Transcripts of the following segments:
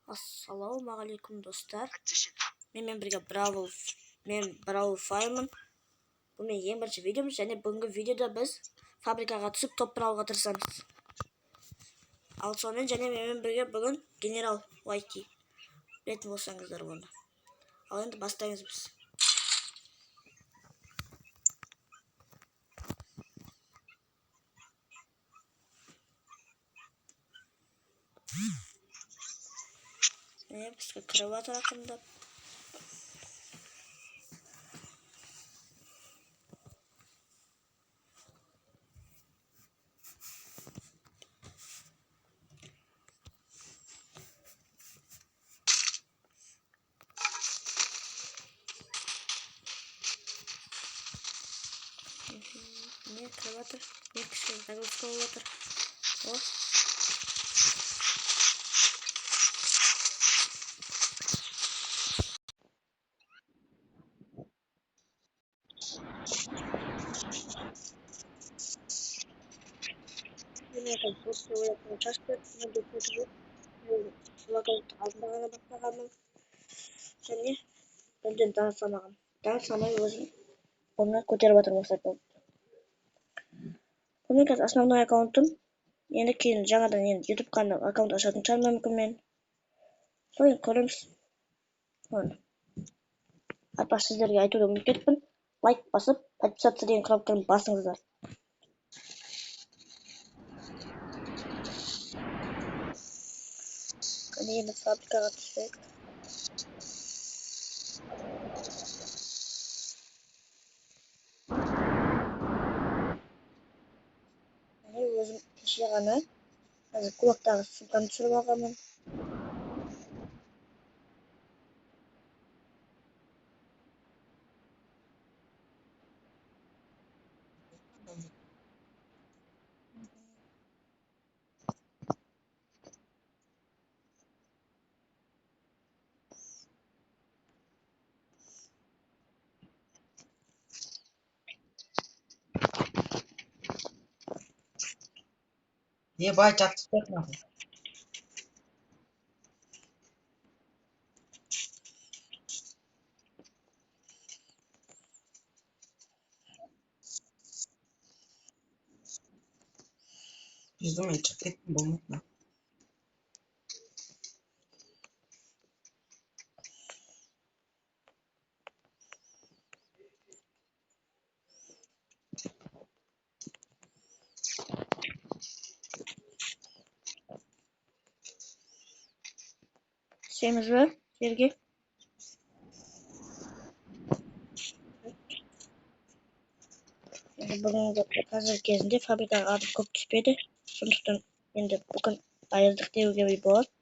Assalomualaikum do'stlar. Men birga Brawl Fireman. Bu mening eng birinchi videom, ya'ni bugungi videoda biz fabrikaga tushib top Brawlga tirishamiz. Alsonen және men birga bugun General YT. Bilетін болсаңыздар оны. Ал енді бастаймыз біз. Bizga kirib atыр ақырындап. Ne kirib atыр? Ne kішкене загрузка болып жатыр. О. Мен просто оятын шашты, мен көрсетіп локаутты алдында ғана бастағанмын. Және бірден танысамаған. Танысамай өзім оны көтеріп жатырмын осы аккаунтты. Bu menің қазір основной аккаунтым. Енді кейін жаңадан YouTube канал аккаунт ашатын шығармын мүмкін мен. Сол көреміз. Апа сіздерге айтуды ұмытып кетіппін. Лайк басып, подписаться деген кнопканы басыңыздар. Енді фабрикаға түссек. Өзім кеше ғана қазір кулактағы сумканы түсіріп алғанмын. Ебать, отстать надо. Безумие, ты был. Түсеміз бе жерге? Бүгінгі қазір кезінде фабрикаға адам көп түспеді. Сондықтан енді бүгін аяздық деуге болады.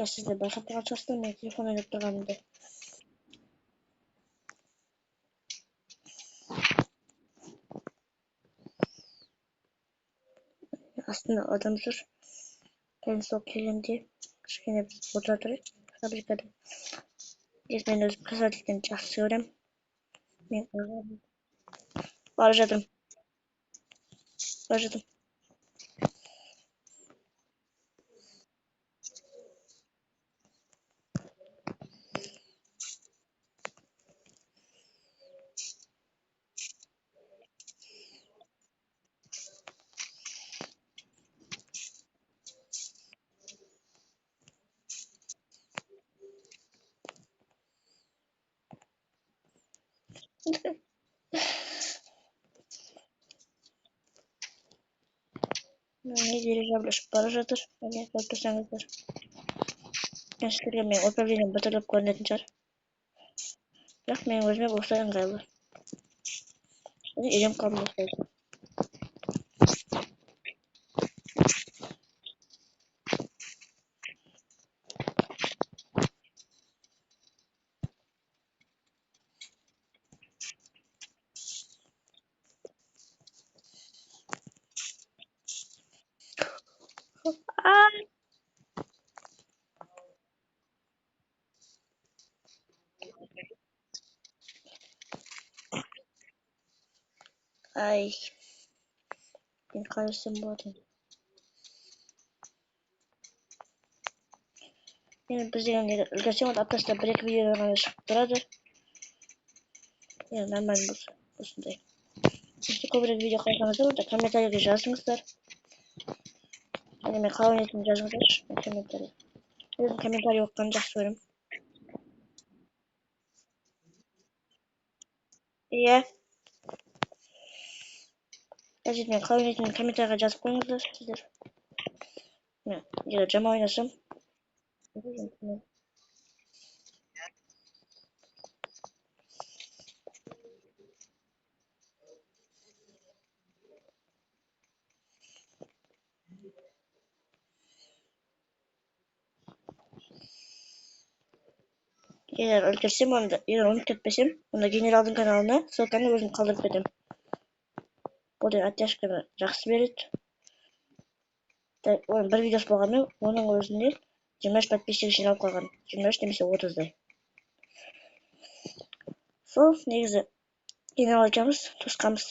Сізде байқап тұрған шығарсыздар, мен телефон ойнап тұрғанымды. Астында адам жүр. Мен сол келгенде кішкене отыра тұрайық фабрикада. Мен өзім қызметті жақсы көремін. Мен бара жатырмын. Не дирижабль бара жатыр. Міне көріп тұрсаңыздар. Сіздерге мен управлением бітіріп көрінетін шығар. Бірақ мен өзіме осылай ыңғайлы. Үйреніп қалдым осылай. Ay, ben kaybetsem bu adamı. Yani biz yani ülkesi var arkadaşlar bir iki videodan çıkıp duradı. Yani normal bu sundayım. İşte bir video koysanızda burada komentarya yazmışlar. Yani ben kavun etini yazmışlar. Komentarya. Dedim komentarya yoktan жақсы İyi. Gerçekten kavun etini komentarya жазып koyыңыздар sizler. Ya cama oynasam. Eğer öldürsem onu da, eğer onu ketpesem, onda generalдың kanalına ссылканы өзім қалдырып кетем. Бұл оттяжканы жақсы береді. Оның бір видеосы болғанымен, оның өзінде 23 подписчик жиналып қалған. 23 немесе 30-дай. Сол негізі генерал екеуміз туысқанбыз.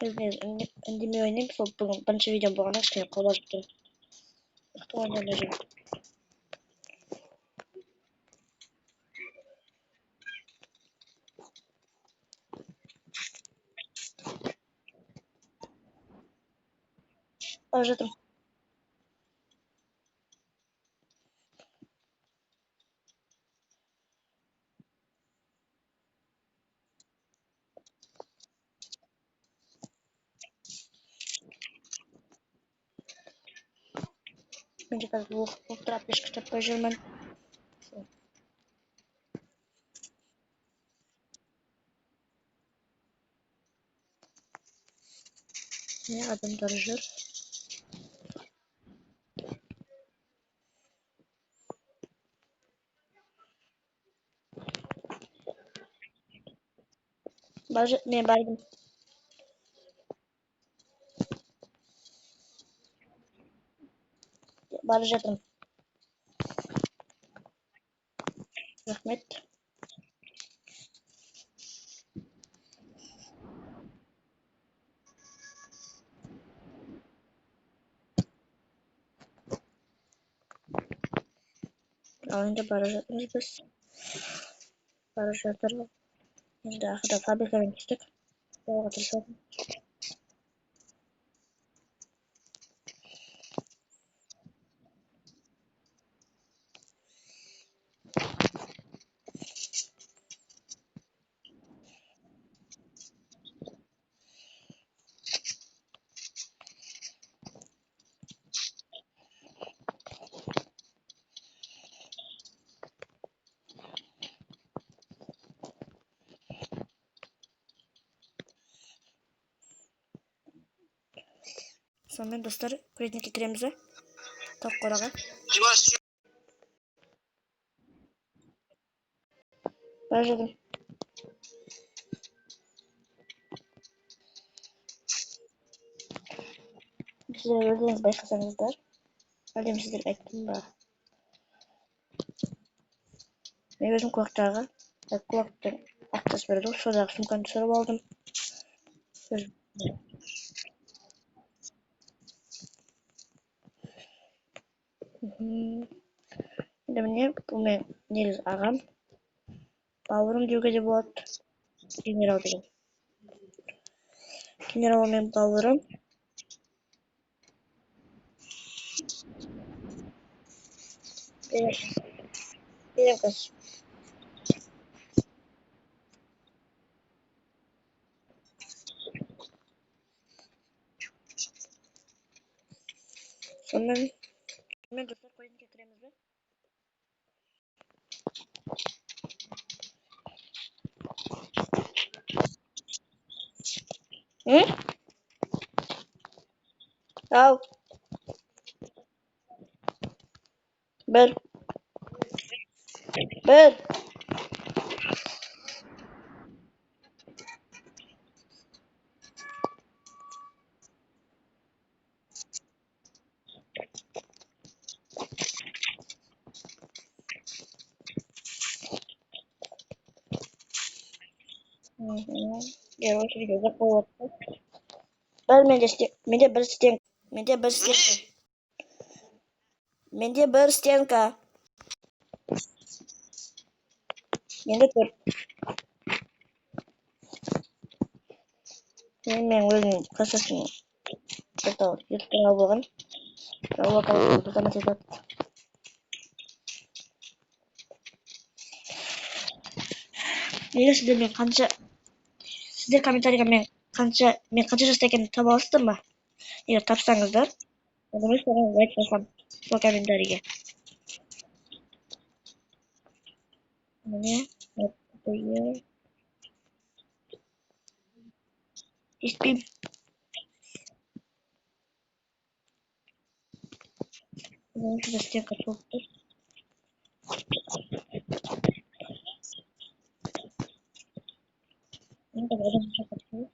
Үндемей ойнаймын. Сол бүгін бірінші видеом болғанда кішкене қобалжып тұрмын. Мықты ойнап жүрмін. Бара жатырмын. Мен де қазір оқып ешкі таппай жүрмін. Ne adamдар жүр. Мен бардым. Бара жатырмын. Рахмет. Ал енді бара жатырмыз біз. Бара жатырмыз. Енді ақырда фабрикадан түстік. Жолға тырысатын. Сонымен достар, курятникке кіреміз бе? Тоқ қораға. Бара жатырмын. Сіздер өздеріңіз байқасаңыздар. Әлден сіздерге айттым ба? Мен өзім құлақтағы құлақтың ақшасы берді ғой, содағы сумканы түсіріп алдым. Енді міне, бұл мен негізі ағам. Бауырым деуге де болады. Генерал деген. Генерал мен бауырым. Берем қазір. Сонымен достар, курятникке кіреміз бе? Ау. Бір. Ya осы видеода болатын. Менде бір стенка. Менде бір стенка. Менде төрт. Мен өзім қашасын ертең алып алған. Егер сіздер комментарийға мен қанша жаста екенімді таба аласыздар ма? Егер тапсаңыздар, онда мен соған лайк басамын сол комментарийге. Міне, естпеймін. Осы стенка толып тұр. Енді адам шақыртып.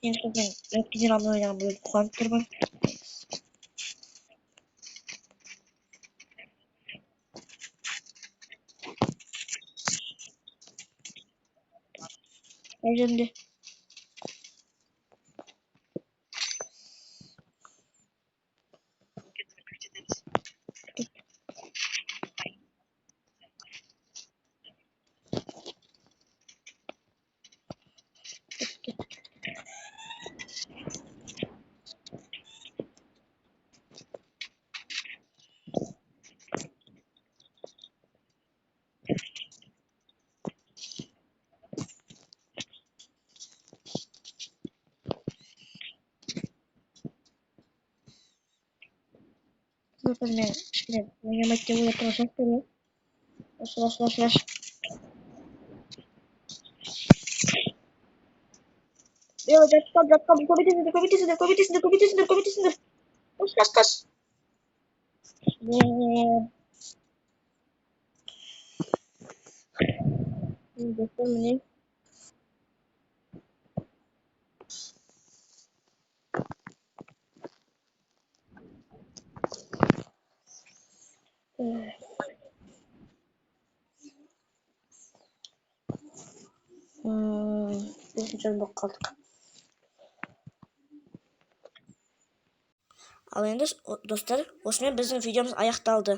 Енді мен өткізген алдын ойнаған бөліп қуанып тұрмын. Қай жерінде? Сосын мен кішкене ойнамайды деп ойлап тұрған сияқтымын. Шаш. Жатқам. Көбейтесіңдер. Қаш. Міне. Бесінші болып қалдық. Ал енді достар, осымен біздің видеомыз аяқталды.